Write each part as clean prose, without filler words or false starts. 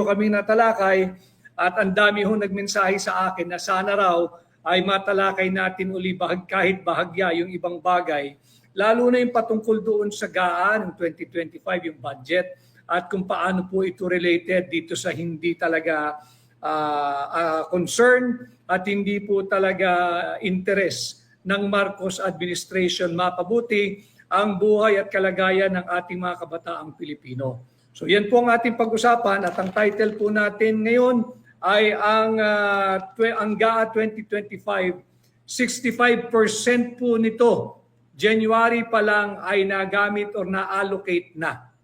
kami natalakay at ang dami hong nagmensahe sa akin na sana raw ay matalakay natin uli kahit bahagya yung ibang bagay, lalo na yung patungkol doon sa GAA ng 2025, yung budget, at kung paano po ito related dito sa hindi talaga concern at hindi po talaga interest ng Marcos administration mapabuti ang buhay at kalagayan ng ating mga kabataang Pilipino. So yan po ang ating pag-usapan at ang title po natin ngayon ay ang GAA 2025, 65% po nito January pa lang ay nagamit or na-allocate na.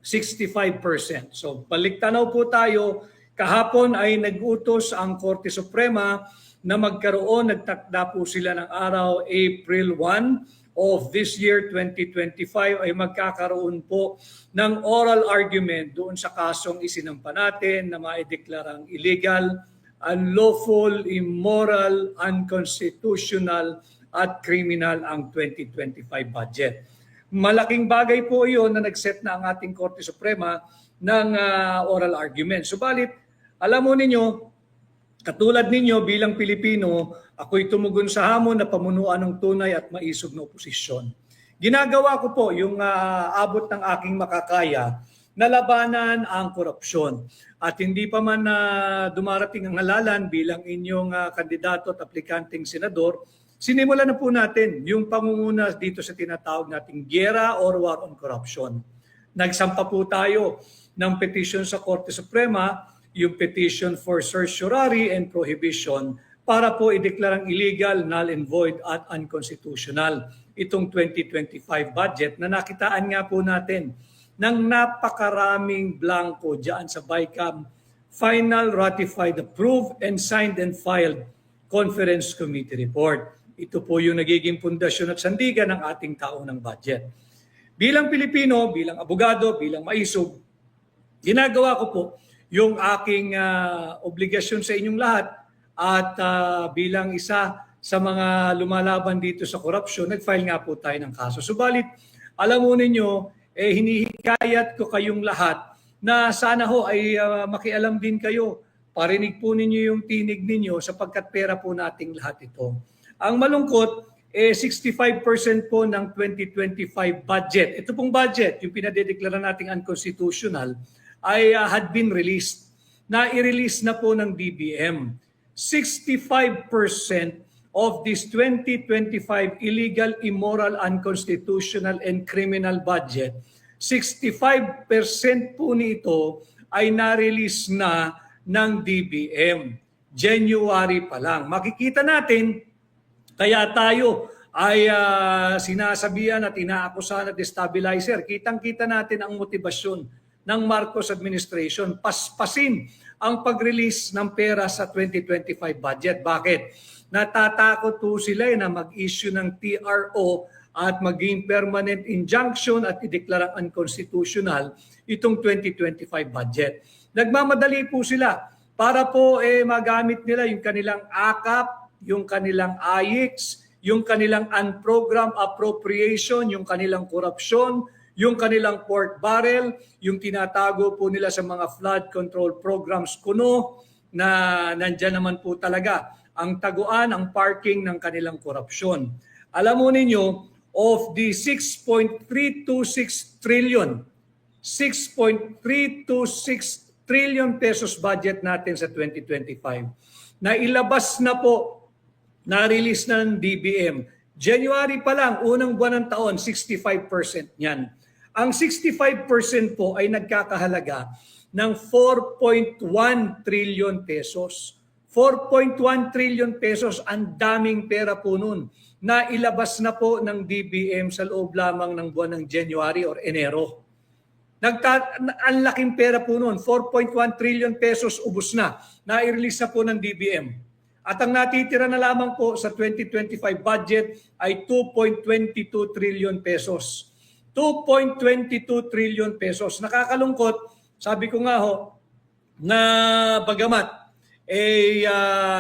65%. So baliktanaw po tayo, kahapon ay nag-utos ang Korte Suprema na magkaroon, nagtakda po sila ng araw April 1 of this year 2025 ay magkakaroon po ng oral argument doon sa kasong isinampa natin na maideklarang illegal, unlawful, immoral, unconstitutional at criminal ang 2025 budget. Malaking bagay po iyon na nag-set na ang ating Korte Suprema ng oral argument. Subalit, alam mo ninyo, katulad ninyo bilang Pilipino, ako'y tumugon sa hamon na pamunuan ng tunay at maisog na oposisyon. Ginagawa ko po yung abot ng aking makakaya na labanan ang korupsyon. At hindi pa man dumarating ang halalan bilang inyong kandidato at aplikanteng senador, sinimulan na po natin yung pangunguna dito sa tinatawag nating giyera or war on corruption. Nagsampa po tayo ng petition sa Korte Suprema, yung petition for certiorari and prohibition para po ideklarang illegal, null and void at unconstitutional itong 2025 budget na nakitaan nga po natin ng napakaraming blanco dyan sa BICAM Final Ratified, Approved, and Signed and Filed Conference Committee Report. Ito po yung nagiging pundasyon at sandigan ng ating taunang budget. Bilang Pilipino, bilang abogado, bilang maisog, ginagawa ko po yung aking obligasyon sa inyong lahat at bilang isa sa mga lumalaban dito sa korupsyon, nag-file nga po tayo ng kaso. Subalit, alam mo ninyo, hinihikayat ko kayong lahat na sana ho ay makialam din kayo. Parinig po ninyo yung tinig ninyo sapagkat pera po nating lahat ito. Ang malungkot, 65% po ng 2025 budget. Ito pong budget, yung pinadedeklara nating unconstitutional, ay had been released. Na-i-release na po ng DBM. 65% of this 2025 illegal, immoral, unconstitutional, and criminal budget, 65% po nito ay na-release na ng DBM. January pa lang. Makikita natin, kaya tayo ay sinasabihan at inaakusahan na destabilizer. Kitang-kita natin ang motibasyon ng Marcos administration, paspasin ang pag-release ng pera sa 2025 budget. Bakit? Natatakot po sila na mag-issue ng TRO at maging permanent injunction at ideklarang unconstitutional itong 2025 budget. Nagmamadali po sila para po magamit nila yung kanilang AKAP, yung kanilang AIX, yung kanilang unprogrammed appropriation, yung kanilang korupsyon, yung kanilang pork barrel, yung tinatago po nila sa mga flood control programs kuno na nandyan naman po talaga ang taguan, ang parking ng kanilang korupsyon. Alam mo ninyo, of the 6.326 trillion, 6.326 trillion pesos budget natin sa 2025, na ilabas na po, na-release na ng DBM. January pa lang, unang buwan ng taon, 65% niyan. Ang 65% po ay nagkakahalaga ng 4.1 trillion pesos. 4.1 trillion pesos, ang daming pera po nun na ilabas na po ng DBM sa loob lamang ng buwan ng January or Enero. Ang laking pera po nun, 4.1 trillion pesos ubos na, na-release na po ng DBM. At ang natitira na lamang po sa 2025 budget ay 2.22 trillion pesos. 2.22 trillion pesos. Nakakalungkot, sabi ko nga ho, na bagamat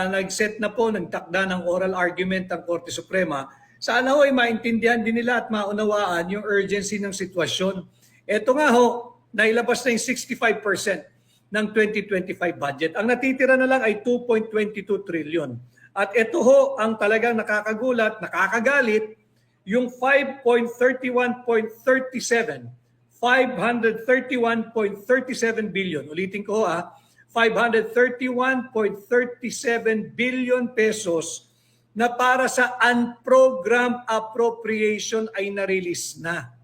nag-set na po, nagtakda ng oral argument ang Korte Suprema, sana ho ay maintindihan din nila at maunawaan yung urgency ng sitwasyon. Ito nga ho, nailabas na yung 65%. ng 2025 budget. Ang natitira na lang ay 2.22 trillion. At ito ho ang talagang nakakagulat, nakakagalit, yung 531.37 billion. Ulitin ko 531.37 billion pesos na para sa unprogrammed appropriation ay na-release na.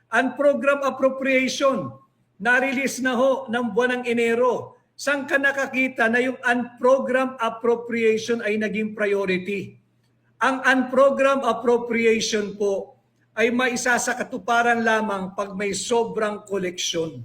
Unprogrammed appropriation, na-release na ho ng buwan ng Enero. Saan ka nakakita na yung unprogrammed appropriation ay naging priority? Ang unprogrammed appropriation po ay maisasakatuparan lamang pag may sobrang koleksyon.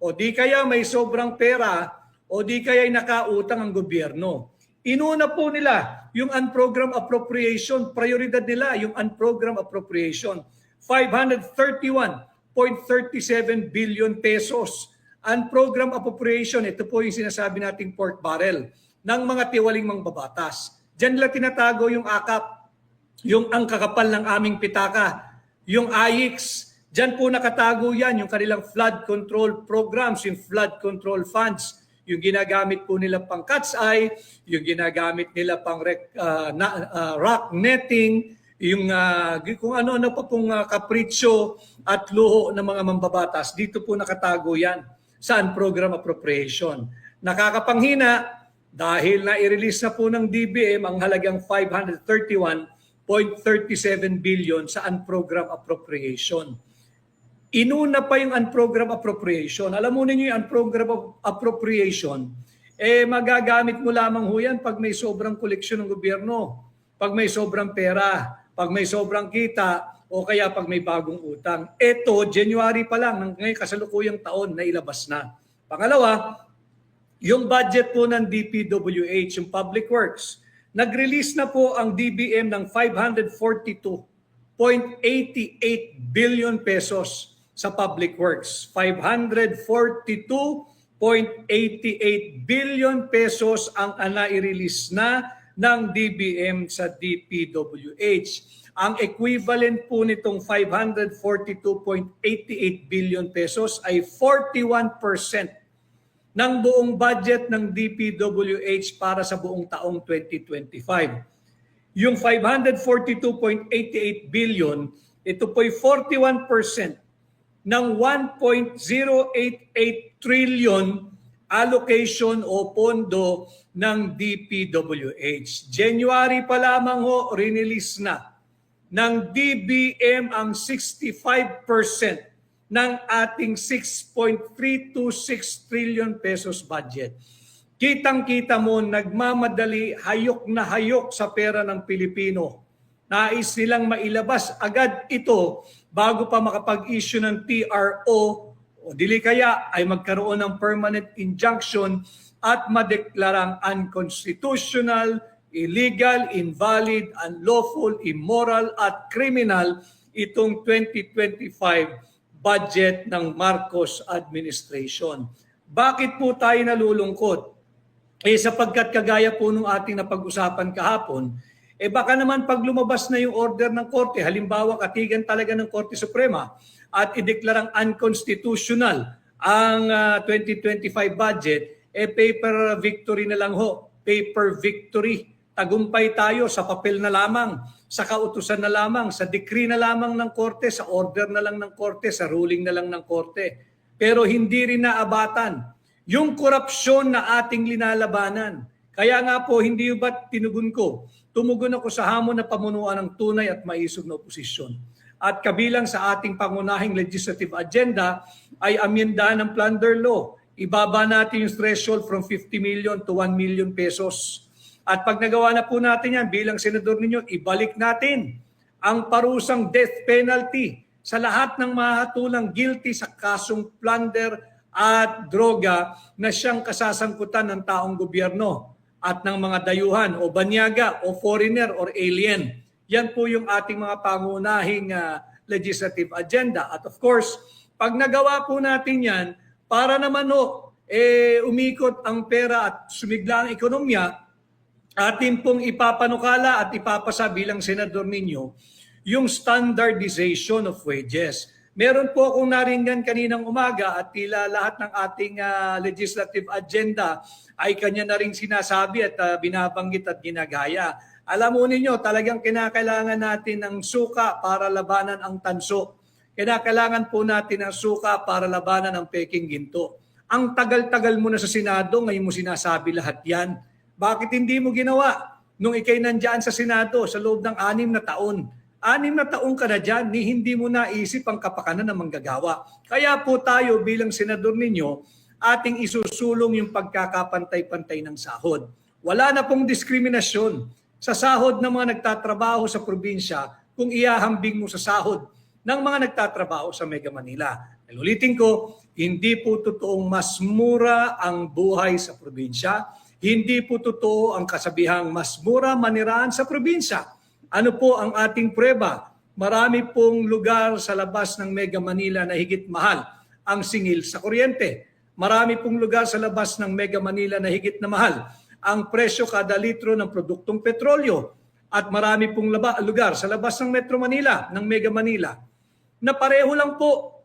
O di kaya may sobrang pera, o di kaya nakautang ang gobyerno. Inuna po nila yung unprogrammed appropriation, prioridad nila yung unprogrammed appropriation. 531.37 billion pesos. Unprogrammed appropriation, ito po yung sinasabi nating pork barrel ng mga tiwaling mangbabatas. Diyan nila tinatago yung AKAP, yung ang kakapal ng aming pitaka, yung AIX. Diyan po nakatago yan, yung kanilang flood control programs, yung flood control funds, yung ginagamit po nila pang cat's eye, yung ginagamit nila pang rock netting, yung kung ano-ano pa pong kapritsyo at luho ng mga mambabatas. Dito po nakatago yan sa unprogrammed appropriation. Nakakapanghina dahil na-release na po ng DBM ang halagang 531.37 billion sa unprogrammed appropriation. Inuna pa yung unprogrammed appropriation. Alam mo ninyo yung unprogrammed appropriation, magagamit mo lamang ho yan pag may sobrang koleksyon ng gobyerno, pag may sobrang pera, pag may sobrang kita, o kaya pag may bagong utang. Ito, January pa lang, ng ngayon kasalukuyang taon na ilabas na. Pangalawa, yung budget po ng DPWH, yung Public Works, nag-release na po ang DBM ng 542.88 billion pesos sa Public Works. 542.88 billion pesos ang na-release na ng DBM sa DPWH. Ang equivalent po nitong 542.88 billion pesos ay 41% ng buong budget ng DPWH para sa buong taong 2025. Yung 542.88 billion, ito po'y 41% ng 1.088 trillion allocation o pondo ng DPWH. January pa lamang ho, release na ng DBM ang 65% ng ating 6.326 trillion pesos budget. Kitang-kita mo, nagmamadali, hayok na hayok sa pera ng Pilipino. Nais nilang mailabas agad ito bago pa makapag-issue ng TRO o dili kaya ay magkaroon ng permanent injunction at madeklarang unconstitutional, illegal, invalid, unlawful, immoral at criminal itong 2025 budget ng Marcos administration. Bakit po tayo nalulungkot? Sapagkat kagaya po nung ating napag-usapan kahapon, baka naman pag lumabas na yung order ng Korte, halimbawa katigan talaga ng Korte Suprema at ideklarang unconstitutional ang 2025 budget, paper victory na lang ho, paper victory. Tagumpay tayo sa papel na lamang, sa kautusan na lamang, sa decree na lamang ng Korte, sa order na lang ng Korte, sa ruling na lang ng Korte. Pero hindi rin naabatan yung korupsyon na ating linalabanan. Kaya nga po, hindi ba tinugon ko? Tumugon ako sa hamon na pamunuan ng tunay at maisog na oposisyon. At kabilang sa ating pangunahing legislative agenda ay amyendahan ng plunder law. Ibaba natin yung threshold from 50 million to 1 million pesos. At pag nagawa na po natin yan, bilang senador ninyo, ibalik natin ang parusang death penalty sa lahat ng mahatulang guilty sa kasong plunder at droga na siyang kasasangkutan ng taong gobyerno at ng mga dayuhan o banyaga o foreigner or alien. Yan po yung ating mga pangunahing legislative agenda. At of course, pag nagawa po natin yan, para naman umikot ang pera at sumigla ang ekonomiya, atin pong ipapanukala at ipapasa bilang senador ninyo yung standardization of wages. Meron po akong naringgan kaninang umaga at tila lahat ng ating legislative agenda ay kanya na rin sinasabi at binabanggit at ginagaya. Alam mo ninyo, talagang kinakailangan natin ng suka para labanan ang tanso. Kinakailangan po natin ng suka para labanan ang peking ginto. Ang tagal-tagal mo na sa Senado, ngayon mo sinasabi lahat yan. Bakit hindi mo ginawa nung ikay nandyan sa Senado sa loob ng 6 na taon? 6 na taong ka na dyan, ni hindi mo naisip ang kapakanan ng manggagawa. Kaya po tayo bilang senador ninyo, ating isusulong yung pagkakapantay-pantay ng sahod. Wala na pong diskriminasyon sa sahod ng mga nagtatrabaho sa probinsya kung ihahambing mo sa sahod ng mga nagtatrabaho sa Mega Manila. Ulitin ko, hindi po totoong mas mura ang buhay sa probinsya. Hindi po totoo ang kasabihang mas mura manirahan sa probinsya. Ano po ang ating prueba? Marami pong lugar sa labas ng Mega Manila na higit mahal ang singil sa kuryente. Marami pong lugar sa labas ng Mega Manila na higit na mahal ang presyo kada litro ng produktong petrolyo. At marami pong lugar sa labas ng Metro Manila, ng Mega Manila, na pareho lang po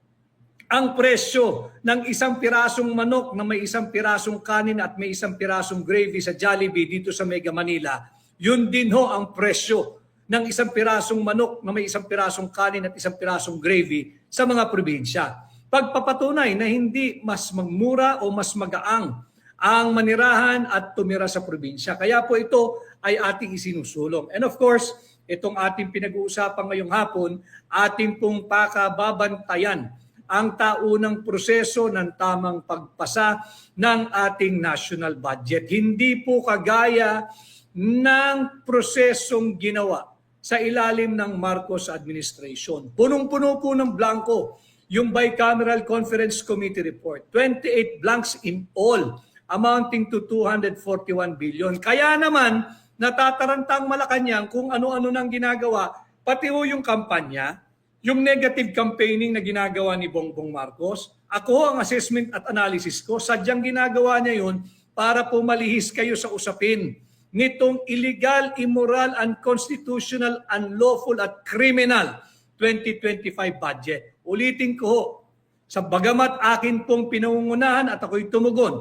ang presyo ng isang pirasong manok na may isang pirasong kanin at may isang pirasong gravy sa Jollibee dito sa Mega Manila. Yun din ho ang presyo ng isang pirasong manok na may isang pirasong kanin at isang pirasong gravy sa mga probinsya. Pagpapatunay na hindi mas magmura o mas magaang ang manirahan at tumira sa probinsya. Kaya po ito ay ating isinusulong. And of course, itong ating pinag-uusapan ngayong hapon, ating pong pakababantayan ang taunang proseso ng tamang pagpasa ng ating national budget. Hindi po kagaya ng prosesong ginawa sa ilalim ng Marcos administration. Punong-puno po ng blanco yung Bicameral Conference Committee report. 28 blanks in all, amounting to 241 billion. Kaya naman, natatarantang Malacanang kung ano-ano nang ginagawa, pati ho yung kampanya, yung negative campaigning na ginagawa ni Bongbong Marcos. Ako, ang assessment at analysis ko, sadyang ginagawa niya yun para po malihis kayo sa usapin nitong illegal, immoral, unconstitutional, unlawful at criminal 2025 budget. Ulitin ko ho, sa bagamat akin pong pinangungunahan at ako'y tumugon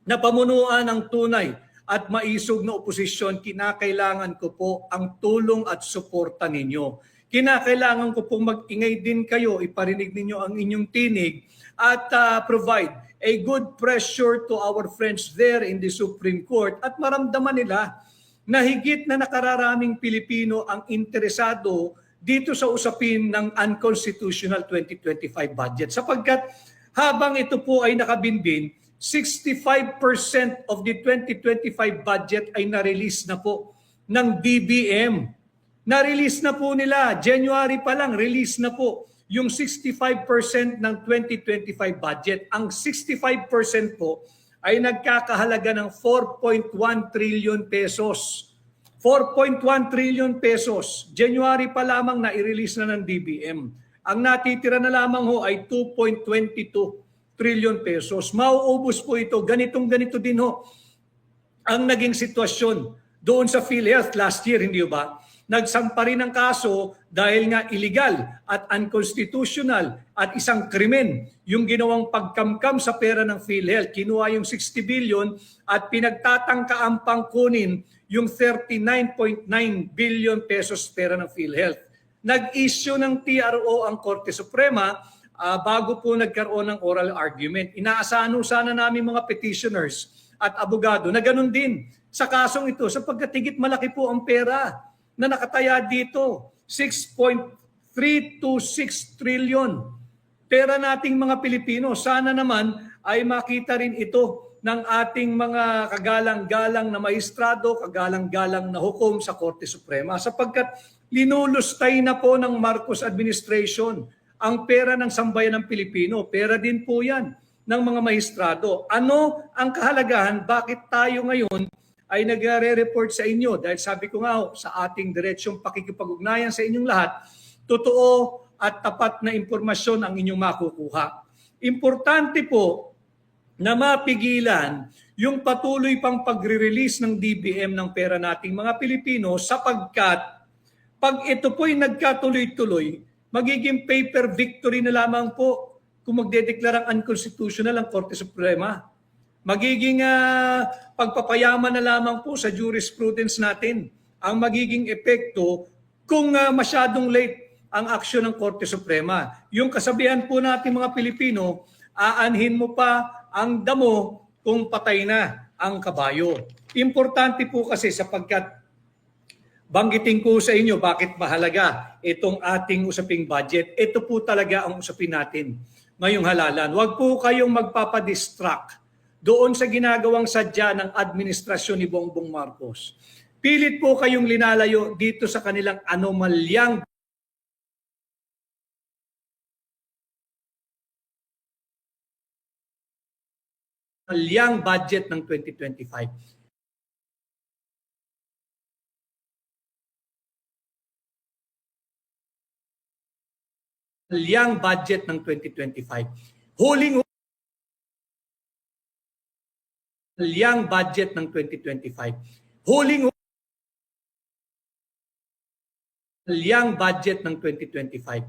na pamunuan ng tunay at maisog na oposisyon, kinakailangan ko po ang tulong at suporta ninyo. Kinakailangan ko pong mag-ingay din kayo, iparinig ninyo ang inyong tinig at provide a good pressure to our friends there in the Supreme Court at maramdaman nila na higit na nakararaming Pilipino ang interesado dito sa usapin ng unconstitutional 2025 budget. Sapagkat habang ito po ay nakabinbin, 65% of the 2025 budget ay na-release na po ng DBM. Na-release na po nila, January pa lang, release na po yung 65% ng 2025 budget. Ang 65% po ay nagkakahalaga ng 4.1 trillion pesos. 4.1 trillion pesos. January pa lamang na i-release na ng DBM. Ang natitira na lamang ho ay 2.22 trillion pesos. Mauubos po ito. Ganito din ho ang naging sitwasyon doon sa PhilHealth last year, hindi ba? Nagsampa rin ng kaso dahil nga illegal at unconstitutional at isang krimen yung ginawang pagkamkam sa pera ng PhilHealth. Kinuha yung 60 billion at pinagtatangkaang pangkunin yung 39.9 billion pesos pera ng PhilHealth. Nag-issue ng TRO ang Korte Suprema bago po nagkaroon ng oral argument. Inaasahan sana namin mga petitioners at abogado na ganun din sa kasong ito sapagkat higit malaki po ang pera na nakataya dito, 6.326 trillion. Pera nating mga Pilipino, sana naman ay makita rin ito ng ating mga kagalang-galang na maestrado, kagalang-galang na hukom sa Korte Suprema sapagkat linulustay na po ng Marcos administration ang pera ng sambayan ng Pilipino. Pera din po yan ng mga maestrado. Ano ang kahalagahan? Bakit tayo ngayon ay nagre-report sa inyo? Dahil sabi ko nga sa ating diretsyong pakikipag-ugnayan sa inyong lahat, totoo at tapat na impormasyon ang inyong makukuha. Importante po na mapigilan yung patuloy pang pagre-release ng DBM ng pera nating mga Pilipino sapagkat pag ito po'y nagkatuloy-tuloy, magiging paper victory na lamang po kung magdedeklarang unconstitutional ang Korte Suprema. Magiging pagpapayaman na lamang po sa jurisprudence natin ang magiging epekto kung masyadong late ang aksyon ng Korte Suprema. Yung kasabihan po natin mga Pilipino, aanhin mo pa ang damo kung patay na ang kabayo. Importante po kasi sapagkat banggitin ko sa inyo bakit mahalaga itong ating usaping budget. Ito po talaga ang usapin natin ngayong halalan. Huwag po kayong magpapadistract doon sa ginagawang sadya ng administrasyon ni Bongbong Marcos. Pilit po kayong linalayo dito sa kanilang anomalyang budget ng 2025. Yang budget ng 2025. Yang budget ng 2025. Yang budget ng 2025.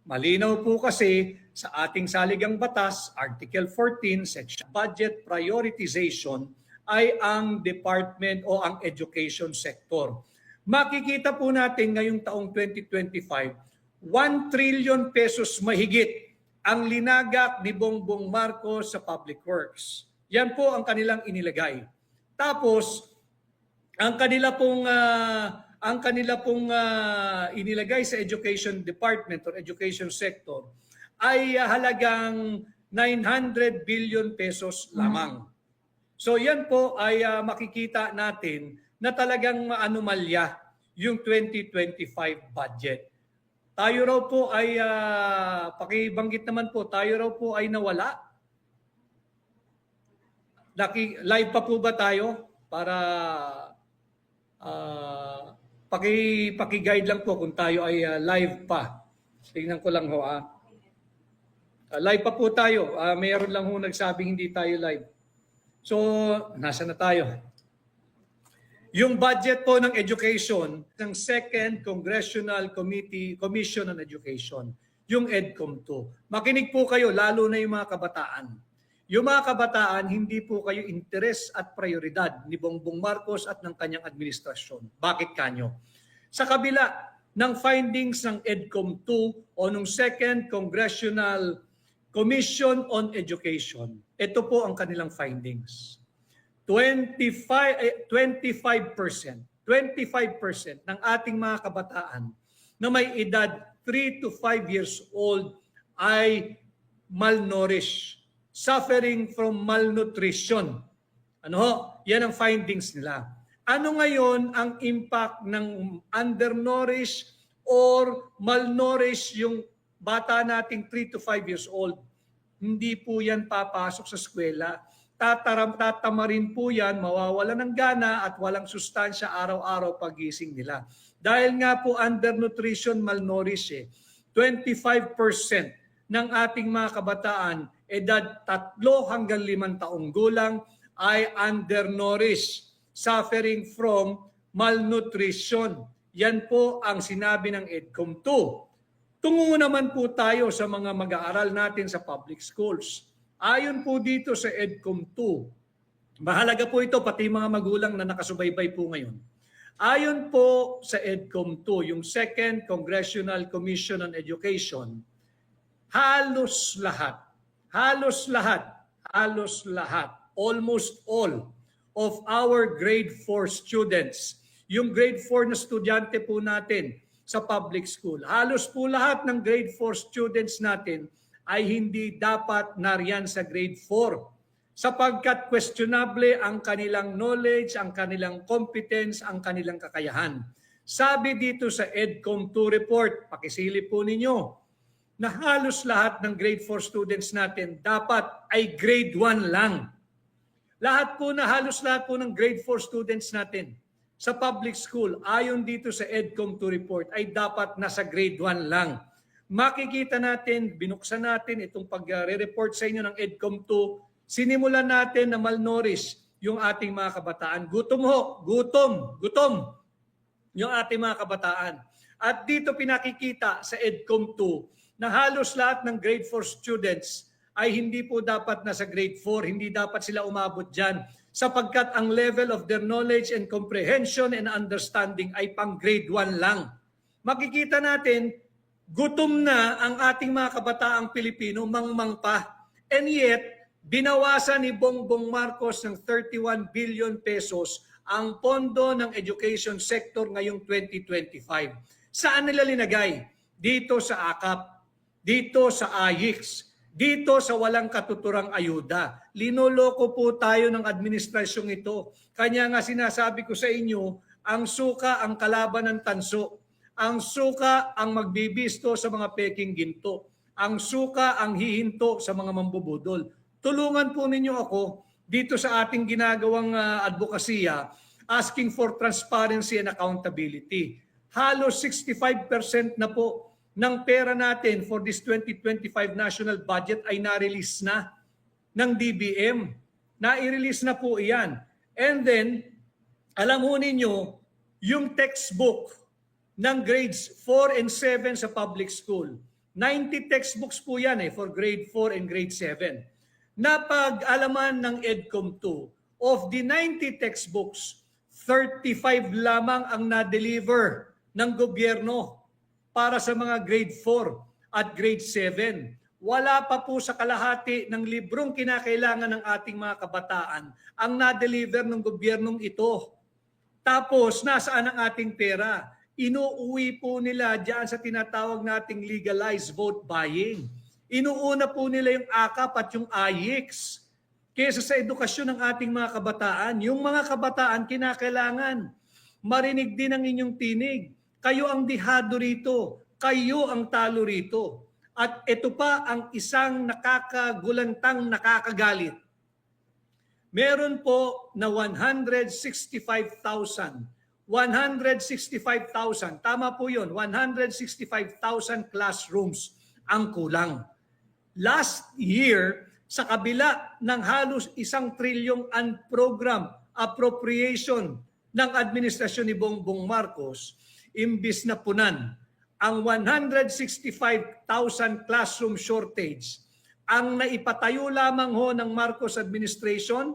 Malinaw po kasi sa ating saligang batas, Article 14, Section Budget Prioritization ay ang department o ang education sector. Makikita po natin ngayong taong 2025, 1 trillion pesos mahigit ang linagak ni Bongbong Marcos sa public works. Yan po ang kanilang inilagay. Tapos, ang kanila pong inilagay sa education department or education sector ay halagang 900 billion pesos lamang. So yan po ay makikita natin na talagang anomalya yung 2025 budget. Tayo raw po ay, pakibanggit naman po, tayo raw po ay nawala. Live pa po ba tayo? Para paki-guide lang po kung tayo ay live pa. Tingnan ko lang ho. Live pa po tayo. Mayroon lang ho nagsabing hindi tayo live. So, nasa na tayo? Yung budget po ng education ng Second Congressional Commission on Education, yung EDCOM 2. Makinig po kayo, lalo na yung mga kabataan. Yung mga kabataan, hindi po kayo interes at prioridad ni Bongbong Marcos at ng kanyang administrasyon. Bakit kanyo? Sa kabila ng findings ng EDCOM 2 o ng Second Congressional Commission on Education, ito po ang kanilang findings. 25% ng ating mga kabataan na may edad 3 to 5 years old ay malnourished, suffering from malnutrition. Ano ho? Yan ang findings nila. Ano ngayon ang impact ng undernourished or malnourished yung bata nating 3 to 5 years old? Hindi po yan papasok sa eskwela. Tatamarin po yan, mawawala ng gana at walang sustansya araw-araw pagising nila. Dahil nga po undernutrition, malnourished 25% ng ating mga kabataan edad 3 hanggang 5 taong gulang ay undernourished, suffering from malnutrition. Yan po ang sinabi ng EDCOM 2. Tungo naman po tayo sa mga mag-aaral natin sa public schools. Ayon po dito sa EDCOM 2, mahalaga po ito pati mga magulang na nakasubaybay po ngayon. Ayon po sa EDCOM 2, yung Second Congressional Commission on Education, halos lahat, almost all of our grade 4 students, yung grade 4 na estudyante po natin sa public school, halos po lahat ng grade 4 students natin ay hindi dapat nariyan sa grade 4 sapagkat questionable ang kanilang knowledge, ang kanilang competence, ang kanilang kakayahan. Sabi dito sa EDCOM 2 report, pakisilip po ninyo, na halos lahat ng grade 4 students natin dapat ay grade 1 lang. Halos lahat po ng grade 4 students natin sa public school, ayon dito sa EDCOM 2 report, ay dapat nasa grade 1 lang. Makikita natin, binuksan natin itong pag-report sa inyo ng EDCOM 2, sinimulan natin na malnourished yung ating mga kabataan. Gutom yung ating mga kabataan. At dito pinakikita sa EDCOM 2 na halos lahat ng grade 4 students ay hindi po dapat nasa grade 4, hindi dapat sila umabot dyan sapagkat ang level of their knowledge and comprehension and understanding ay pang grade 1 lang. Makikita natin, gutom na ang ating mga kabataang Pilipino, mangmang pa. And yet, binawasan ni Bongbong Marcos ng 31 billion pesos ang pondo ng education sector ngayong 2025. Saan nila linagay? Dito sa AKAP, dito sa AYIX, dito sa walang katuturang ayuda. Linoloko po tayo ng administrasyong ito. Kanya nga sinasabi ko sa inyo, ang suka ang kalaban ng tanso. Ang suka ang magbibisto sa mga peking ginto. Ang suka ang hihinto sa mga mambubudol. Tulungan po ninyo ako dito sa ating ginagawang advokasya, asking for transparency and accountability. Halos 65% na po ng pera natin for this 2025 national budget ay na-release na ng DBM. Na-release na po iyan. And then, alam mo ninyo, yung textbook ng grades 4 and 7 sa public school, 90 textbooks po yan for grade 4 and grade 7. Napag-alaman ng EDCOM 2, of the 90 textbooks, 35 lamang ang na-deliver ng gobyerno para sa mga grade 4 at grade 7. Wala pa po sa kalahati ng librong kinakailangan ng ating mga kabataan ang na-deliver ng gobyernong ito. Tapos, nasaan ang ating pera? Inuuwi po nila diyan sa tinatawag nating legalized vote buying. Inuuna po nila yung AKAP at yung AYIX kaysa sa edukasyon ng ating mga kabataan. Yung mga kabataan kinakailangan marinig din ang inyong tinig. Kayo ang dihado rito. Kayo ang talo rito. At ito pa ang isang nakakagulantang nakakagalit. Meron po na 165,000. Tama po yun, 165,000 classrooms ang kulang. Last year, sa kabila ng halos 1 trilyong program appropriation ng administrasyon ni Bongbong Marcos, imbis na punan ang 165,000 classroom shortage, ang naipatayo lamang ho ng Marcos administration,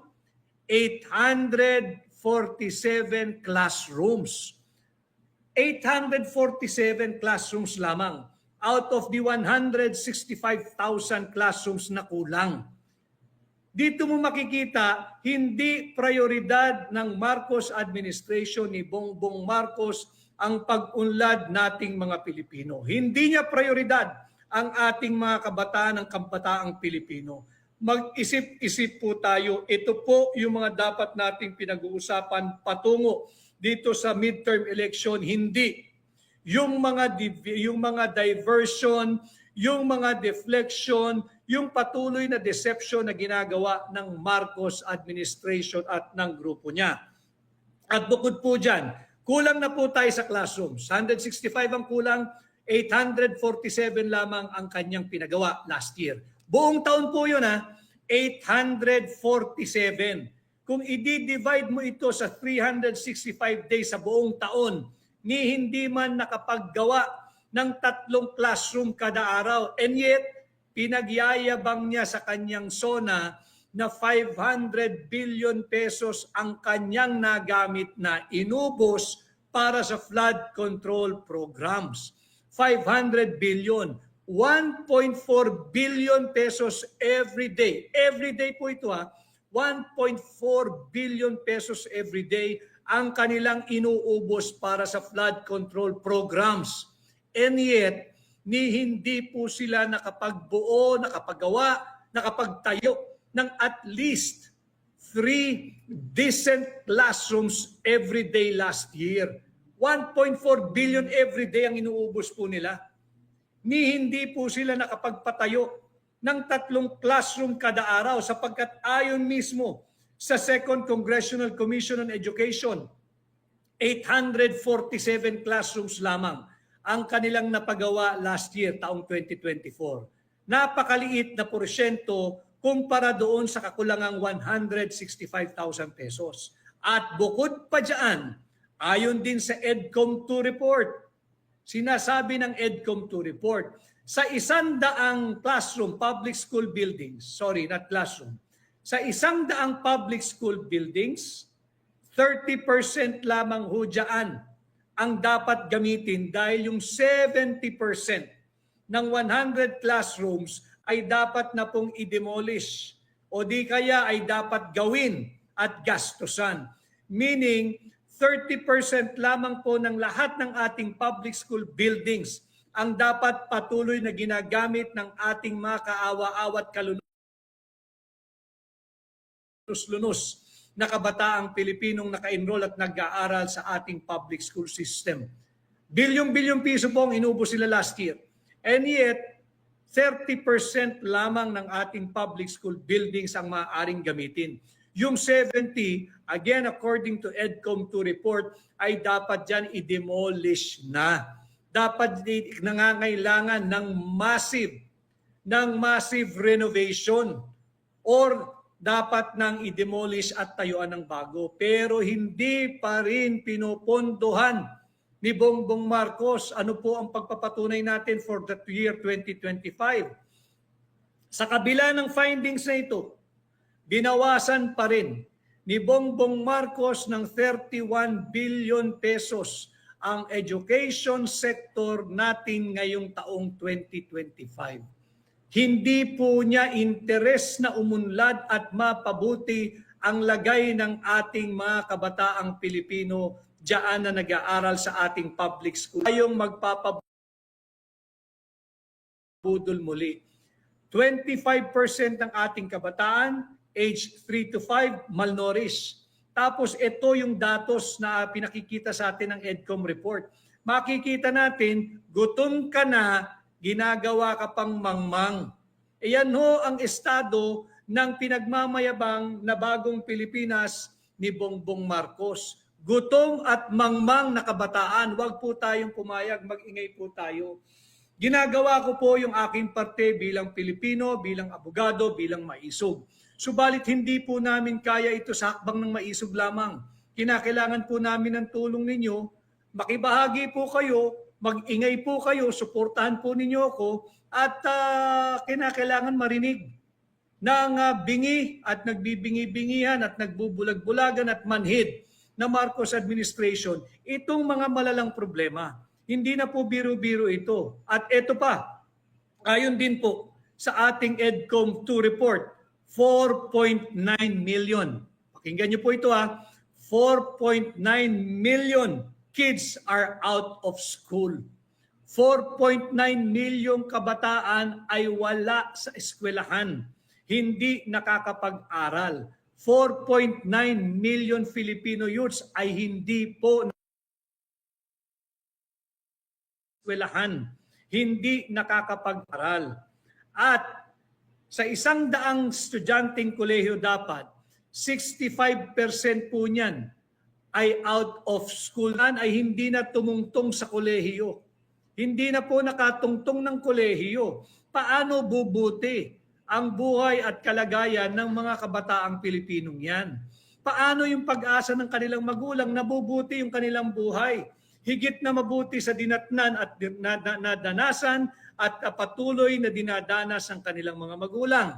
847 classrooms. 847 classrooms lamang out of the 165,000 classrooms na kulang. Dito mo makikita, hindi prioridad ng Marcos administration ni Bongbong Marcos ang pag-unlad nating mga Pilipino. Hindi niya prioridad ang ating mga kabataan, ang kabataang Pilipino. Mag-isip-isip po tayo. Ito po yung mga dapat nating pinag-uusapan patungo dito sa midterm election. Hindi yung mga diversion, yung mga deflection, yung patuloy na deception na ginagawa ng Marcos administration at ng grupo niya. At bukod po dyan, kulang na po tayo sa classrooms. 165 ang kulang, 847 lamang ang kanyang pinagawa last year. Buong taon po yun 847. Kung i-divide mo ito sa 365 days sa buong taon, ni hindi man nakapaggawa ng 3 classroom kada araw. And yet, pinagyayabang niya sa kanyang SONA na 500 billion pesos ang kanyang nagamit na inubos para sa flood control programs. 500 billion. 1.4 billion pesos every day. Every day po ito 1.4 billion pesos every day ang kanilang inuubos para sa flood control programs. And yet, hindi po sila nakapagbuo, nakapagawa, nakapagtayo ng at least 3 decent classrooms every day last year. 1.4 billion every day ang inuubos po nila. Hindi po sila nakapagpatayo ng 3 classroom kada araw sapagkat ayon mismo sa Second Congressional Commission on Education, 847 classrooms lamang ang kanilang napagawa last year, taong 2024. Napakaliit na porsyento kumpara doon sa kakulangang 165,000 pesos. At bukod pa dyan, ayon din sa EDCOM2 report, sinasabi ng EDCOM2 report, sa 100 classroom, public school buildings, sorry, not classroom, sa 100 public school buildings, 30% lamang ho dyan ang dapat gamitin dahil yung 70% ng 100 classrooms ay dapat na pong i-demolish o di kaya ay dapat gawin at gastusan. Meaning, 30% lamang po ng lahat ng ating public school buildings ang dapat patuloy na ginagamit ng ating mga kaawa-awat kalunos-lunos na kabataang Pilipinong naka-enroll at nag-aaral sa ating public school system. Bilyong-bilyong piso po ang inubos sila last year. And yet, 30% lamang ng ating public school buildings ang maaaring gamitin. Yung 70, again, according to EDCOM2 report, ay dapat dyan i-demolish na. Dapat nangangailangan ng massive renovation or dapat nang i-demolish at tayuan ng bago. Pero hindi pa rin pinupondohan ni Bongbong Marcos. Ano po ang pagpapatunay natin for the year 2025? Sa kabila ng findings na ito, binawasan pa rin ni Bongbong Marcos ng 31 billion pesos ang education sector natin ngayong taong 2025. Hindi po niya interes na umunlad at mapabuti ang lagay ng ating mga kabataang Pilipino diyan na nag-aaral sa ating public school. Tayong magpapabudol muli. 25% ng ating kabataan, age 3 to 5, malnourished. Tapos ito yung datos na pinakikita sa atin ng EDCOM report. Makikita natin, gutom ka na, ginagawa ka pang mangmang. Iyan ho ang estado ng pinagmamayabang na bagong Pilipinas ni Bongbong Marcos. Gutom at mangmang na kabataan, huwag po tayong pumayag, mag-ingay po tayo. Ginagawa ko po yung aking parte bilang Pilipino, bilang abogado, bilang maisog. Subalit hindi po namin kaya ito sa hakbang ng maisog lamang. Kinakailangan po namin ng tulong ninyo. Makibahagi po kayo, mag-ingay po kayo, suportahan po ninyo ako at kinakailangan marinig ng bingi at nagbibingi-bingihan at nagbubulag-bulagan at manhid na Marcos administration itong mga malalang problema. Hindi na po biro-biro ito. At ito pa, ayon din po sa ating EDCOM2 report, 4.9 million. Pakinggan niyo po ito 4.9 million kids are out of school. 4.9 milyong kabataan ay wala sa eskwelahan, hindi nakakapag-aral. 4.9 million Filipino youths ay hindi po eskwelahan, hindi nakakapag-aral. At sa 100 estudyanteng kolehiyo dapat, 65% po niyan ay out of school, ay hindi na tumungtong sa kolehiyo. Hindi na po nakatungtong ng kolehiyo. Paano bubuti ang buhay at kalagayan ng mga kabataang Pilipinong yan. Paano yung pag-asa ng kanilang magulang? Nabubuti yung kanilang buhay. Higit na mabuti sa dinatnan at nadanasan at patuloy na dinadanas ng kanilang mga magulang.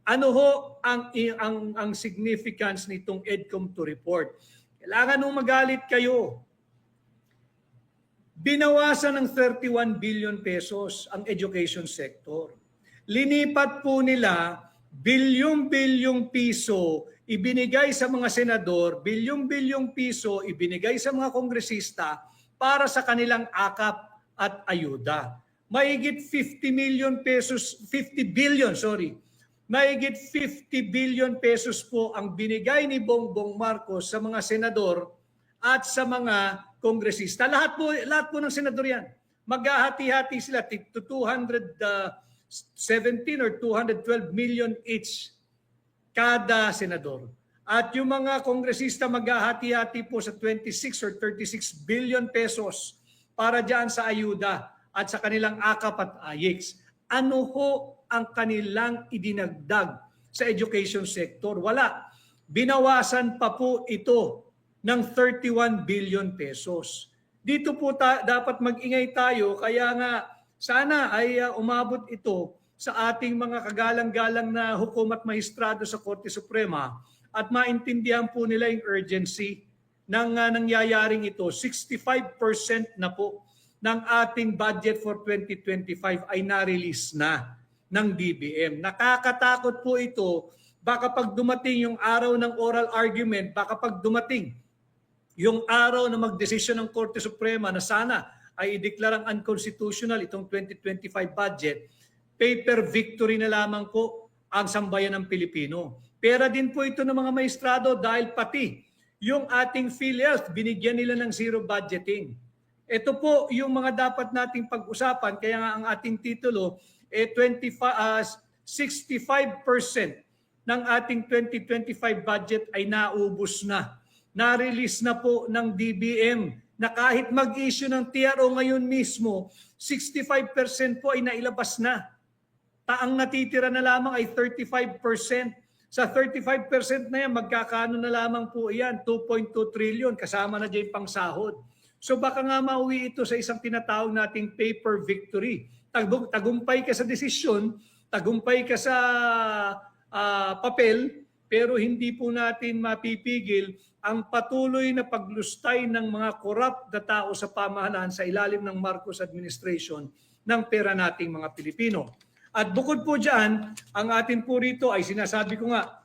Ano ho ang significance nitong EDCOM 2 report? Kailangan nung magalit kayo. Binawasan ng 31 billion pesos ang education sector. Linipat po nila bilyong-bilyong piso ibinigay sa mga senador, bilyong-bilyong piso ibinigay sa mga kongresista para sa kanilang akap at ayuda. Mahigit 50 billion, Mahigit 50 billion pesos po ang binigay ni Bongbong Marcos sa mga senador at sa mga kongresista. Lahat po ng senador yan. Maghahati-hati sila to 217 or 212 million each kada senador. At yung mga kongresista maghahati-hati po sa 26 or 36 billion pesos para diyan sa ayuda at sa kanilang akap at AYICS. Ano ho ang kanilang idinagdag sa education sector? Wala. Binawasan pa po ito ng 31 billion pesos. Dito po dapat mag-ingay tayo, kaya nga sana ay umabot ito sa ating mga kagalang-galang na hukom at maestrado sa Korte Suprema at maintindihan po nila yung urgency ng nangyayaring ito. 65% na po ng ating budget for 2025 ay na-release na ng DBM. Nakakatakot po ito. Baka pag dumating yung araw ng oral argument, baka pag dumating yung araw na magdesisyon ng Korte Suprema na sana ay ideklarang unconstitutional itong 2025 budget, paper victory na lamang po ang sambayan ng Pilipino. Pera din po ito ng mga maestrado dahil pati yung ating PhilHealth, binigyan nila ng zero budgeting. Ito po yung mga dapat nating pag-usapan, kaya nga ang ating titulo, 65% ng ating 2025 budget ay naubos na. Na-release na po ng DBM na kahit mag-issue ng TRO ngayon mismo, 65% po ay nailabas na. Ang natitira na lamang ay 35%. Sa 35% na yan, magkakano na lamang po yan? 2.2 trillion, kasama na dyan pang sahod. So baka nga mauwi ito sa isang tinatawag nating paper victory. Tagumpay ka sa desisyon, tagumpay ka sa papel, pero hindi po natin mapipigil ang patuloy na paglustay ng mga corrupt na tao sa pamahalaan sa ilalim ng Marcos administration ng pera nating mga Pilipino. At bukod po dyan, ang atin po rito ay sinasabi ko nga,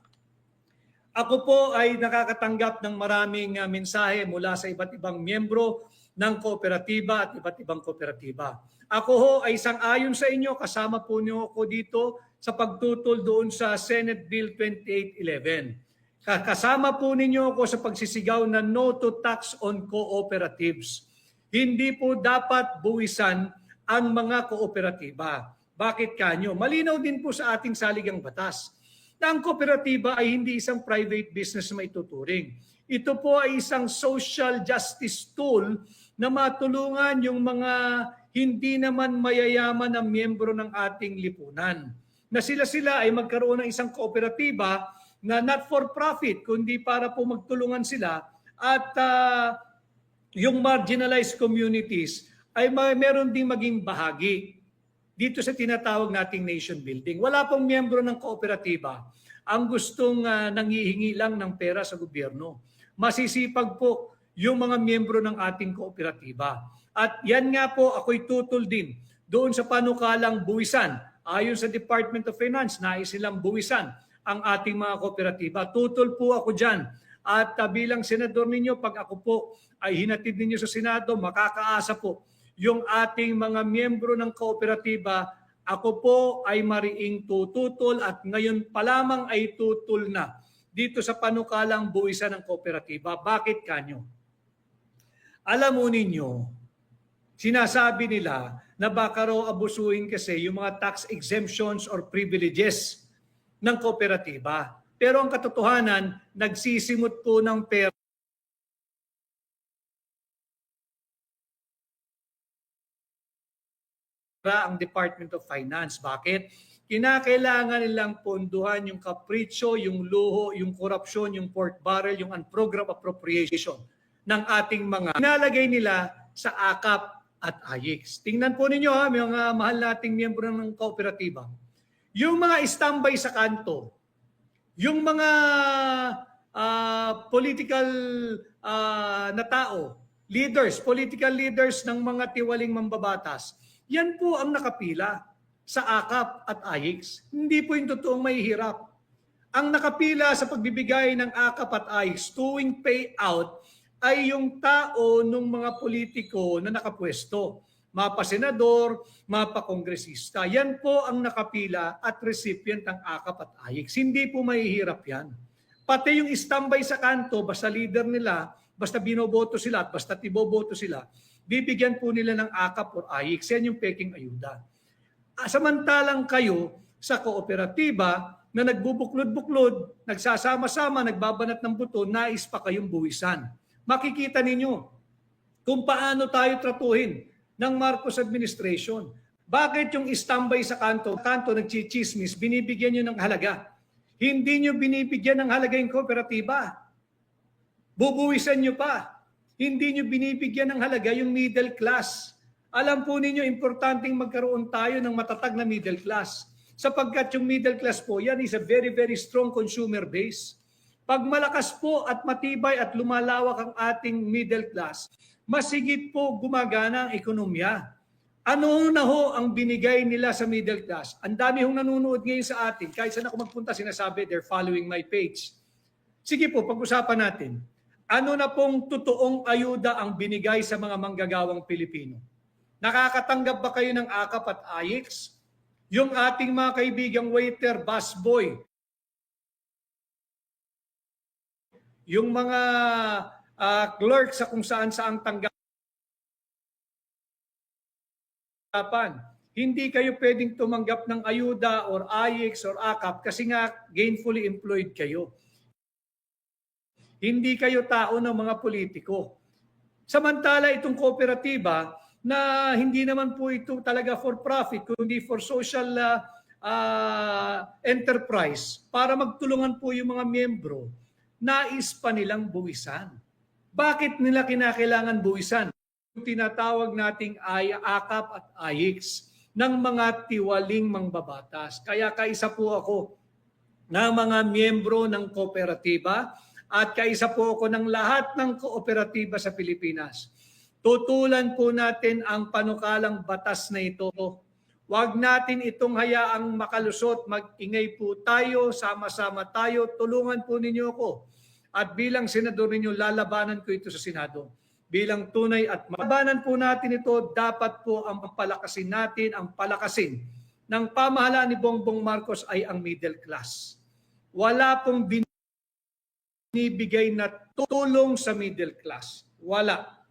ako po ay nakakatanggap ng maraming mensahe mula sa iba't ibang miyembro ng kooperatiba at iba't ibang kooperatiba. Ako ho ay sang-ayon sa inyo, kasama po niyo ako dito sa pagtutol doon sa Senate Bill 2811. Kasama po ninyo ako sa pagsisigaw na no to tax on cooperatives. Hindi po dapat buwisan ang mga kooperatiba. Bakit kanyo? Malinaw din po sa ating saligang batas na ang kooperatiba ay hindi isang private business na maituturing. Ito po ay isang social justice tool na matulungan yung mga hindi naman mayayaman na miyembro ng ating lipunan. Na sila ay magkaroon ng isang kooperatiba na not for profit, kundi para po magtulungan sila at yung marginalized communities ay meron ding maging bahagi dito sa tinatawag nating nation building. Wala pong miyembro ng kooperatiba ang gustong nanghihingi lang ng pera sa gobyerno. Masisipag po yung mga miyembro ng ating kooperatiba. At yan nga po, ako'y tutol din doon sa panukalang buwisan. Ayon sa Department of Finance, nais silang buwisan ang ating mga kooperatiba. Tutol po ako dyan. At bilang senador ninyo, pag ako po ay hinatid ninyo sa Senado, makakaasa po yung ating mga miyembro ng kooperatiba, ako po ay mariing tututol at ngayon pa lamang ay tutol na dito sa panukalang buwisan ng kooperatiba. Bakit kanyo? Alam mo ninyo, sinasabi nila na baka raw abusuhin kasi yung mga tax exemptions or privileges ng kooperatiba. Pero ang katotohanan, nagsisimot po ng pera ang Department of Finance. Bakit? kinakailangan nilang ponduhan yung kapritsyo, yung luho, yung korupsyon, yung pork barrel, yung unprogrammed appropriation ng ating mga inalagay nila sa AKAP at AYIX. Tingnan po ninyo ha, mga mahal nating miyembro ng kooperatiba. Yung mga standby sa kanto, yung mga political na tao, leaders, political leaders ng mga tiwaling mambabatas, yan po ang nakapila sa AKAP at AYIX. Hindi po yung totoong mahihirap. Ang nakapila sa pagbibigay ng AKAP at AYIX tuwing payout ay yung tao ng mga politiko na nakapwesto. Mapa-senador, mapa-kongresista. Yan po ang nakapila at recipient ng AKAP at AYIX. Hindi po mahihirap yan. Pati yung standby sa kanto, basta leader nila, basta binoboto sila at basta tiboboto sila, bibigyan po nila ng AKAP or AYIX. Yan yung peking ayuda. Samantalang kayo sa kooperatiba na nagbubuklod-buklod, nagsasama-sama, nagbabanat ng buto, nais pa kayong buwisan. Makikita ninyo kung paano tayo tratuhin ng Marcos administration. Bakit yung standby sa kanto nagchichismis, binibigyan nyo ng halaga? Hindi nyo binibigyan ng halaga yung kooperatiba. Bubuwisan nyo pa. Hindi nyo binibigyan ng halaga yung middle class. Alam po ninyo, importanteng magkaroon tayo ng matatag na middle class. Sapagkat yung middle class po, yan is a very, very strong consumer base. Pag malakas po at matibay at lumalawak ang ating middle class, mas higit po gumagana ang ekonomiya. Ano na ho ang binigay nila sa middle class? Ang dami hong nanonood ngayon sa atin. Kahit saan ako magpunta, sinasabi, they're following my page. Sige po, pag-usapan natin. Ano na pong totoong ayuda ang binigay sa mga manggagawang Pilipino? Nakakatanggap ba kayo ng AKAP at AYIX? Yung ating mga kaibigang waiter, busboy, yung mga clerk sa kung saan-saang tanggapan, hindi kayo pwedeng tumanggap ng ayuda or AYIX or AKAP kasi nga gainfully employed kayo. Hindi kayo tao ng mga politiko. Samantala itong kooperatiba na hindi naman po ito talaga for profit, kundi for social enterprise para magtulungan po yung mga miyembro, nais pa nilang buwisan. Bakit nila kinakailangan buwisan? Yung tinatawag nating AKAP at AYIX ng mga tiwaling mangbabatas. Kaya kaisa po ako na mga miyembro ng kooperatiba at kaisa po ako ng lahat ng kooperatiba sa Pilipinas. Tutulan po natin ang panukalang batas na ito. Huwag natin itong hayaang makalusot, mag-ingay po tayo, sama-sama tayo, tulungan po ninyo ako. At bilang senador ninyo, lalabanan ko ito sa Senado. Bilang tunay at labanan po natin ito, dapat po ang palakasin natin, ang palakasin ng pamahalaan ni Bongbong Marcos ay ang middle class. Wala pong binibigay na tulong sa middle class. Wala.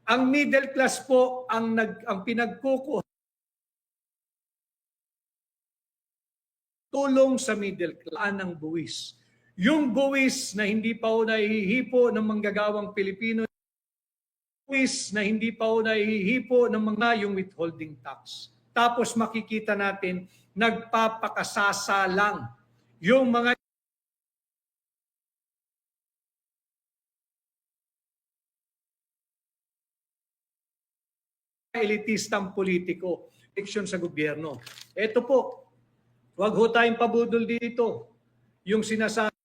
Ang middle class po ang pinagkukuha tulong sa middle class ng buwis. Yung buwis na hindi pa ho nahihipo ng manggagawang Pilipino, buwis na hindi pa ho nahihipo ng mga yung withholding tax. Tapos makikita natin nagpapakasasalang yung mga elitistang politiko, eleksyon sa gobyerno. Ito po, wag ho tayong pabudol dito. Yung sinasabi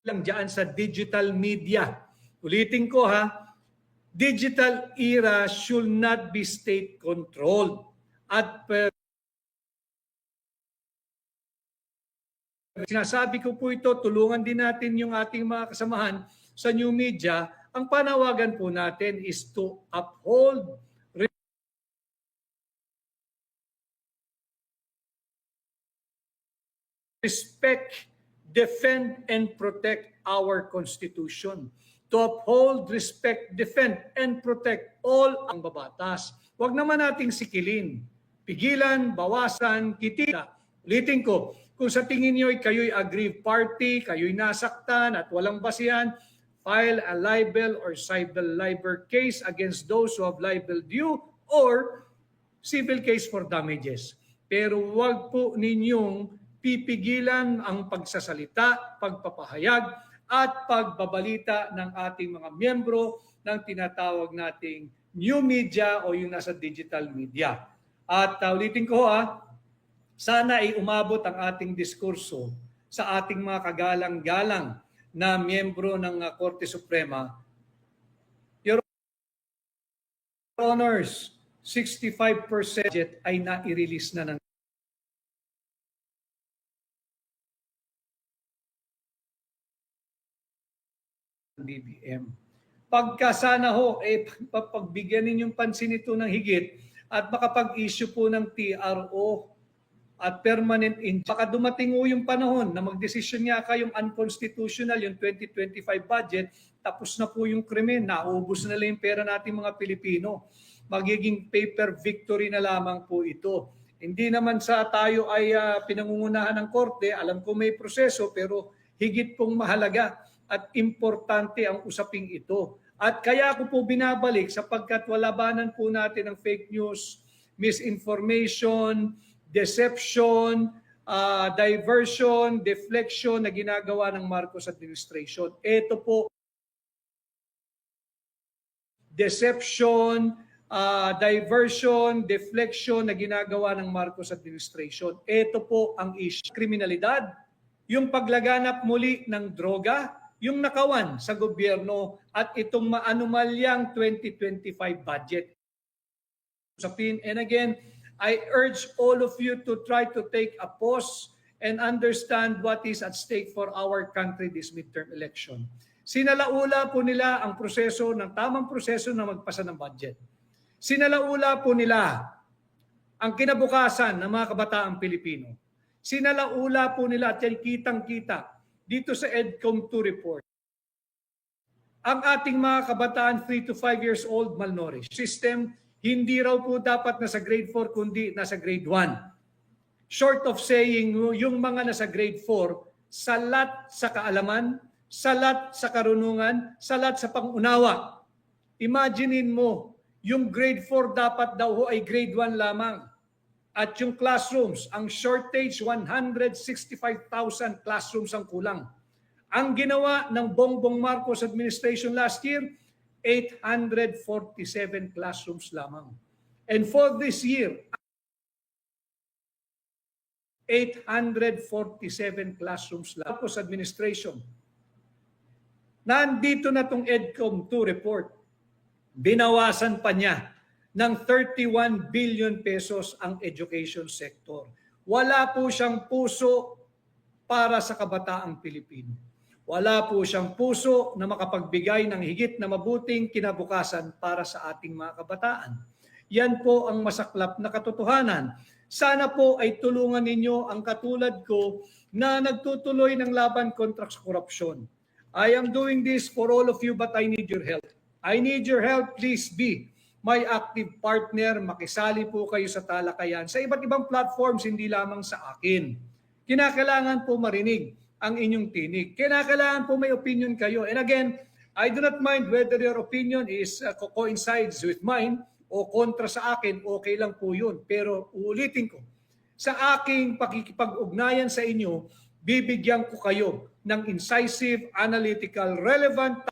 lang dyan sa digital media. Ulitin ko ha, digital era should not be state controlled. At sinasabi ko po ito, tulungan din natin yung ating mga kasamahan sa new media. Ang panawagan po natin is to uphold, respect, defend, and protect our Constitution. To uphold, respect, defend, and protect all ang babatas. Huwag naman nating sikilin, pigilan, bawasan, kitita. Ulitin ko, kung sa tingin nyo kayo'y aggrieved party, kayo'y nasaktan at walang basihan, file a libel or civil libel case against those who have libeled you or civil case for damages. Pero huwag po ninyong pipigilan ang pagsasalita, pagpapahayag, at pagbabalita ng ating mga miyembro ng tinatawag nating new media o yung nasa digital media. At ulitin ko sana ay umabot ang ating diskurso sa ating mga kagalang-galang na miyembro ng Korte Suprema. Your Honors, 65% budget ay nai-release na ng DBM. Pagka sana pagbigyan ninyong pansin ito ng higit at makapag-issue po ng TRO at permanent baka dumating yung panahon na magdesisyon nga kayong unconstitutional yung 2025 budget, tapos na po yung krimen, naubos na lang yung pera natin mga Pilipino. Magiging paper victory na lamang po ito. Hindi naman sa tayo ay pinangungunahan ng korte, alam ko may proseso, pero higit pong mahalaga at importante ang usaping ito. At kaya ko po binabalik sapagkat walabanan po natin ang fake news, misinformation, deception, diversion, deflection na ginagawa ng Marcos administration. Ito po, deception, diversion, deflection na ginagawa ng Marcos administration. Ito po ang issue. Kriminalidad, yung paglaganap muli ng droga, yung nakawan sa gobyerno at itong maanumalyang 2025 budget. And again, I urge all of you to try to take a pause and understand what is at stake for our country this midterm election. Sinalaula po nila ang proseso ng tamang proseso na magpasa ng budget. Sinalaula po nila ang kinabukasan ng mga kabataang Pilipino. Sinalaula po nila at yan kitang-kita dito sa EDCOM 2 report. Ang ating mga kabataan 3 to 5 years old malnourished. System, hindi raw po dapat nasa grade 4 kundi nasa grade 1. Short of saying, yung mga nasa grade 4, salat sa kaalaman, salat sa karunungan, salat sa pangunawa. Imaginein mo, yung grade 4 dapat daw ay grade 1 lamang. At yung classrooms, ang shortage, 165,000 classrooms ang kulang. Ang ginawa ng Bongbong Marcos administration last year, 847 classrooms lamang. And for this year, 847 classrooms lamang. Marcos administration. Nandito na itong EDCOM 2 report. Binawasan pa niya ng 31 billion pesos ang education sector. Wala po siyang puso para sa kabataang Pilipino. Wala po siyang puso na makapagbigay ng higit na mabuting kinabukasan para sa ating mga kabataan. Yan po ang masaklap na katotohanan. Sana po ay tulungan ninyo ang katulad ko na nagtutuloy ng laban kontra sa korupsyon. I am doing this for all of you but I need your help. I need your help, please be my active partner, makisali po kayo sa talakayan sa iba't ibang platforms, hindi lamang sa akin. Kinakailangan po marinig ang inyong tinig. Kinakailangan po may opinion kayo. And again, I do not mind whether your opinion is coincides with mine o kontra sa akin, okay lang po yun. Pero uulitin ko, sa aking pakikipag-ugnayan sa inyo, bibigyan ko kayo ng incisive, analytical, relevant,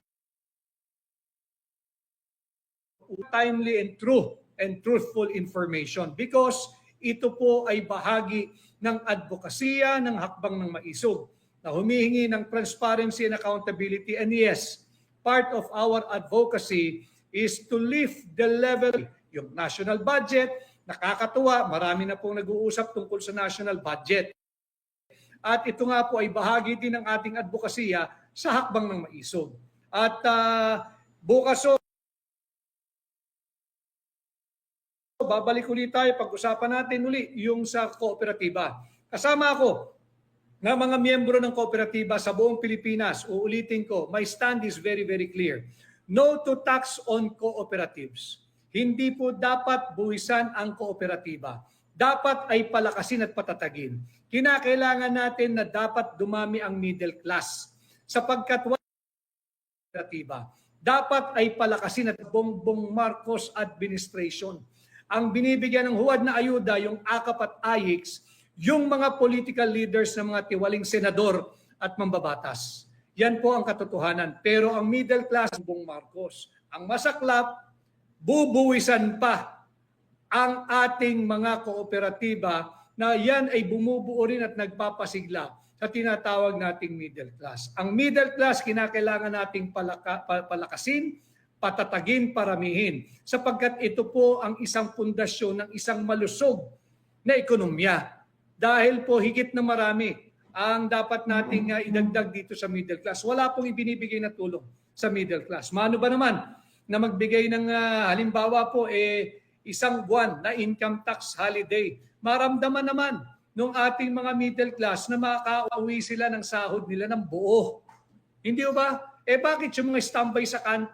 timely and true and truthful information because ito po ay bahagi ng advokasya ng hakbang ng maisog. na humihingi ng transparency and accountability. And yes, part of our advocacy is to lift the level, yung national budget. Nakakatuwa, marami na pong nag-uusap tungkol sa national budget. At ito nga po ay bahagi din ng ating advokasya sa hakbang ng maisog. At bukas babalik ulit tayo, pag-usapan natin uli yung sa kooperatiba. Kasama ako na mga miyembro ng kooperatiba sa buong Pilipinas. Uulitin ko, my stand is very, very clear. No to tax on cooperatives. Hindi po dapat buwisan ang kooperatiba. Dapat ay palakasin at patatagin. Kinakailangan natin na dapat dumami ang middle class. Sapagkat kooperatiba, dapat ay palakasin at Bongbong Marcos administration. Ang binibigyan ng huwad na ayuda, yung AKAP at AIX, yung mga political leaders ng mga tiwaling senador at mambabatas. Yan po ang katotohanan. Pero ang middle class, Bongbong Marcos, ang masaklap, bubuwisan pa ang ating mga kooperatiba na yan ay bumubuo rin at nagpapasigla sa tinatawag nating middle class. Ang middle class, kinakailangan nating palakasin, patatagin, paramihin. Sapagkat ito po ang isang pundasyon ng isang malusog na ekonomiya. Dahil po higit na marami ang dapat nating idagdag dito sa middle class. Wala pong ibinibigay na tulong sa middle class. Mano ba naman na magbigay ng halimbawa po isang buwan na income tax holiday? Maramdaman naman nung ating mga middle class na makakauwi sila ng sahod nila ng buo. Hindi ba? Bakit yung mga standby sa kanto?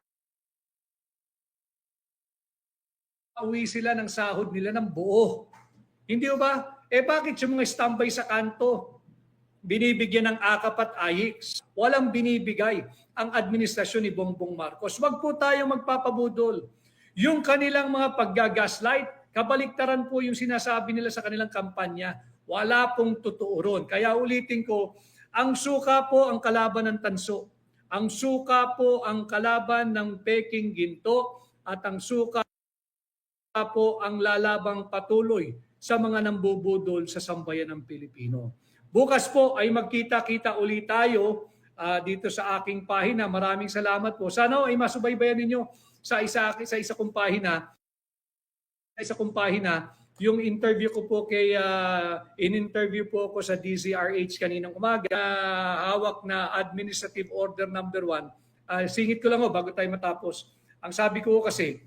Uwi sila ng sahod nila ng buo. Hindi ba? Bakit yung mga standby sa kanto? Binibigyan ng AKAP at AIX. Walang binibigay ang administrasyon ni Bongbong Marcos. Wag po tayo magpapabudol. Yung kanilang mga paggagaslight, kabaliktaran po yung sinasabi nila sa kanilang kampanya. Wala pong totoo ron. Kaya ulitin ko, ang suka po ang kalaban ng tanso. Ang suka po ang kalaban ng peking ginto at ang suka po ang lalabang patuloy sa mga nambubudol sa sambayan ng Pilipino. Bukas po ay magkita-kita ulit tayo dito sa aking pahina. Maraming salamat po. Sana ay masubaybayan ninyo sa isa kong pahina. Yung interview ko po in-interview po ako sa DZRH kaninang umaga. Hawak na Administrative Order number 1. Singit ko lang bago tayo matapos. Ang sabi ko kasi,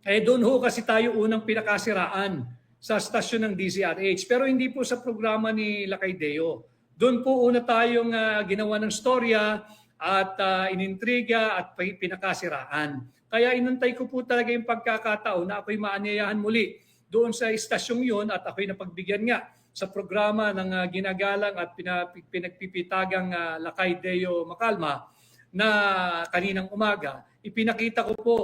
doon kasi tayo unang pinakasiraan sa stasyon ng DZRH. Pero hindi po sa programa ni Lakay Deo. Doon po una tayong ginawa ng storya at inintriga at pinakasiraan. Kaya inantay ko po talaga yung pagkakataon na ako'y maanyayahan muli doon sa istasyong yun at ako'y napagbigyan nga sa programa ng ginagalang at pinagpipitagang Lakay Deo Macalma na kaninang umaga. Ipinakita ko po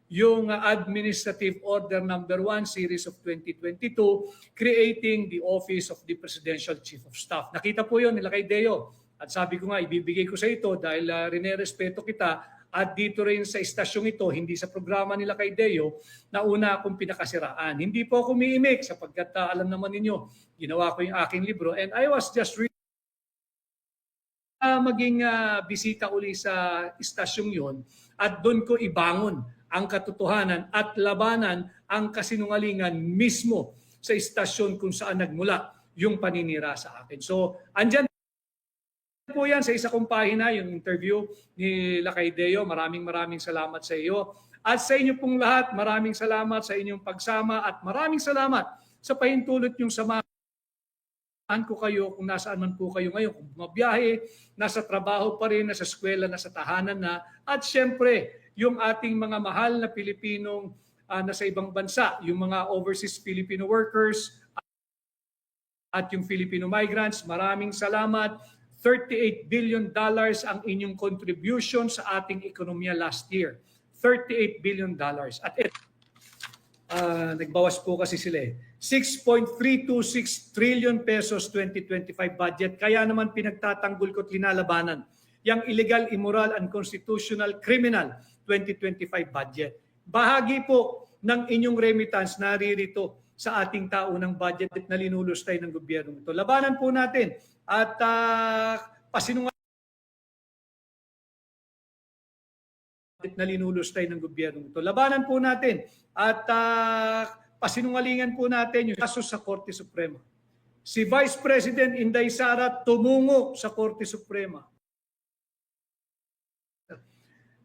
yung Administrative Order number 1 series of 2022 creating the Office of the Presidential Chief of Staff. Nakita po yun nila kay Deo. At sabi ko nga, ibibigay ko sa ito dahil rinerespeto kita at dito rin sa istasyong ito, hindi sa programa nila kay Deo, na una akong pinakasiraan. Hindi po ako umiimik sapagkat alam naman ninyo, ginawa ko yung aking libro and I was just maging bisita uli sa istasyong yon at doon ko ibangon ang katotohanan at labanan ang kasinungalingan mismo sa istasyon kung saan nagmula yung paninira sa akin. So, andyan po yan sa isa kong pahina, yung interview ni Lakay Deo. Maraming salamat sa iyo. At sa inyo pong lahat, maraming salamat sa inyong pagsama at maraming salamat sa pahintulot yung samahan ko kayo kung nasaan man po kayo ngayon. Kung bumabiyahe, nasa trabaho pa rin, nasa eskwela, nasa tahanan na. At syempre, yung ating mga mahal na Pilipinong nasa ibang bansa, yung mga overseas Filipino workers at yung Filipino migrants, maraming salamat. $38 billion ang inyong contribution sa ating ekonomiya last year. $38 billion. At nagbawas po kasi sila 6.326 trillion pesos 2025 budget. Kaya naman pinagtatanggol ko at linalabanan yung illegal, immoral, unconstitutional, criminal 2025 budget. Bahagi po ng inyong remittance naririto sa ating taunang budget na linulustay ng gobyerno ito. Labanan po natin at pasinungaling na linulustay ng gobyerno ito. Labanan po natin at pasinungalingan po natin yung kaso sa Korte Suprema. Si Vice President Inday Sara tumungo sa Korte Suprema.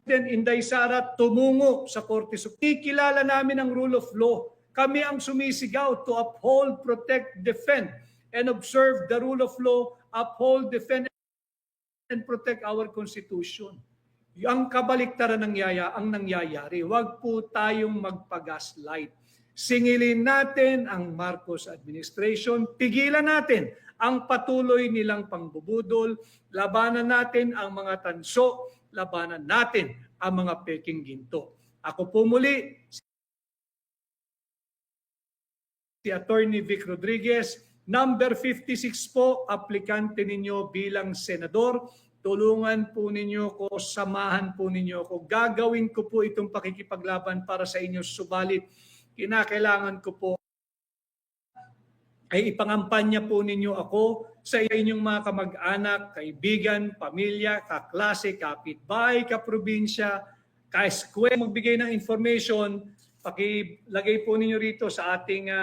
Inday Sara tumungo sa Korte Suprema. Ikilala namin ang rule of law. Kami ang sumisigaw to uphold, protect, defend, and observe the rule of law, uphold, defend, and protect our Constitution. Ang kabaliktaran ang nangyayari. Huwag po tayong magpa-gaslight. Singilin natin ang Marcos administration, pigilan natin ang patuloy nilang pangbubudol, labanan natin ang mga tanso, labanan natin ang mga peking ginto. Ako po muli, si Attorney Vic Rodriguez, number 56 po, aplikante ninyo bilang senador. Tulungan po ninyo ko, samahan po ninyo ko. Gagawin ko po itong pakikipaglaban para sa inyo, subalit kinakailangan ko po ay ipangampanya po ninyo ako sa inyong mga kamag-anak, kaibigan, pamilya, kaklase, kapitbahay, kaprobinsya, ka-eskwela. Magbigay ng information, pakilagay po ninyo rito sa ating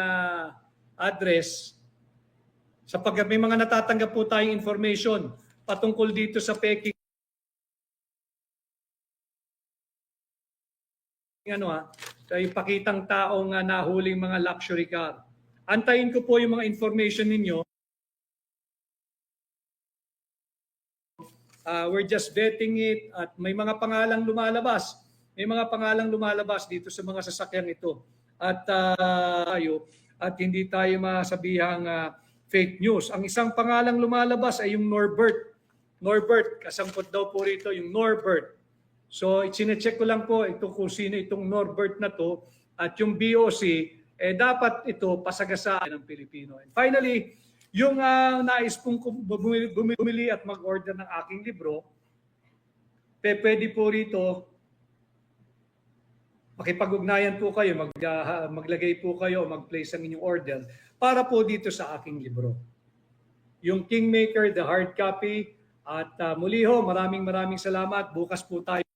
address. Sapagkat may mga natatanggap po tayong information patungkol dito sa peking kay pakitang taong nahuling mga luxury car. Antayin ko po yung mga information ninyo. We're just vetting it at may mga pangalang lumalabas. May mga pangalang lumalabas dito sa mga sasakyan ito. At hindi tayo masabihang fake news. Ang isang pangalang lumalabas ay yung Norbert. Norbert, kasangkot daw po rito yung Norbert. So, sinecheck ko lang po ito kung sino itong Norbert na to at yung BOC, dapat ito pasagasaan ng Pilipino. And finally, yung nais pong bumili at mag-order ng aking libro, pwede po rito, makipag-ugnayan po kayo, maglagay po kayo, mag-place ang inyong order para po dito sa aking libro. Yung Kingmaker, the hard copy. At muli ho, maraming salamat. Bukas po tayo